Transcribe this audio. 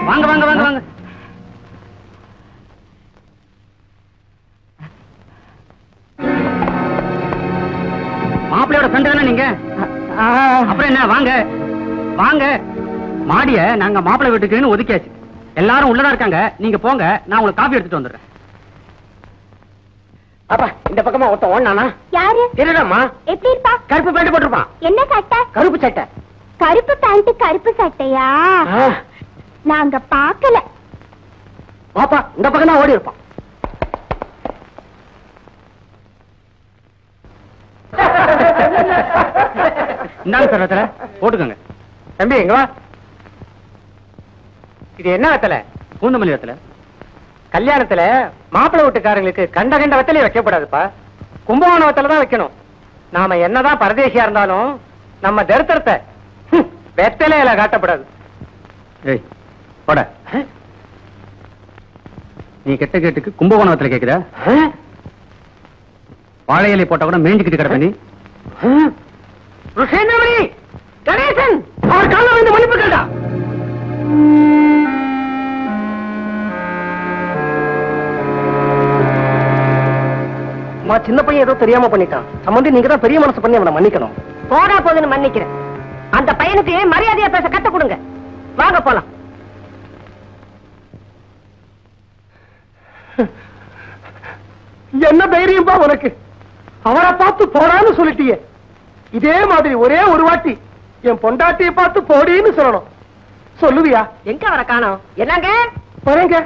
வாங்க வாங்க வாங்க வாங்க. மாப்பிள்ளையோட ஃப்ரெண்ட் தானே நீங்க? அப்புறம் என்ன, வாங்க வாங்க. மாடிய நாங்க மாப்பிள்ளை வீட்டுக்குன்னு ஒதுக்கியாச்சு. எல்லாரும் உள்ளதா இருக்காங்க, நீங்க போங்க, நான் உங்களுக்கு காபி எடுத்துட்டு வந்துடுறேன். அப்பா இந்த பக்கமா ஒருத்தன் ஓடுனானா? யாரு? தெரியலம்மா. எப்படி இருப்பா? கருப்பு பேண்ட் போட்டிருப்பான். என்ன சட்டை? கருப்பு சட்டை. கருப்பு பேண்ட் கருப்பு சட்டையா? நாங்க பாக்கல. பாப்பா இந்த பக்கம் தான் ஓடி இருப்பான். இந்தாங்க சார் வெத்தலை, போட்டுக்கோங்க. தம்பி எங்க வா. இது என்ன வெத்தலை? பூந்தமல்லி வெத்தலை. கல்யாணத்துல மாப்பிள்ளை வீட்டுக்காரங்களுக்கு கண்ட கண்ட வெத்தலையை வைக்கக்கூடாதுப்பா. கும்பகோண வெத்தலை தான் வைக்கணும். நாம என்னதான் பரதேசியா இருந்தாலும் நம்ம தரித்திரத்தை வெத்தலையில காட்டப்படாது. ஏய் போட. நீ கெட்ட கேட்டுக்கு கும்பகோணம் வெத்தலை கேக்குதா? வாழை இலை போட்டா கூட மேஞ்சிக்கிட்டு கிடப்ப நீ. கணேசன் அவர் கால வந்து மன்னிப்பு கேட்டா. சின்ன பையன் ஏதோ தெரியாம பண்ணிட்டான். சம்பந்தி நீங்க தான் பெரிய மனசு பண்ணி அவனை மன்னிக்கணும். போடா போதுன்னு மன்னிக்கிறேன். அந்த பையனுக்கு மரியாதையா பேச கத்து கொடுங்க. வாங்க போலாம். என்ன தைரியம்பா உனக்கு? அவரை பார்த்து போடான்னு சொல்லிட்டியே. இதே மாதிரி ஒரே ஒரு வாட்டி என் பொண்டாட்டியை பார்த்து போடின்னு சொல்லணும். சொல்லுவியா? எங்க அவரை காணோம்? என்னங்க வரேங்க.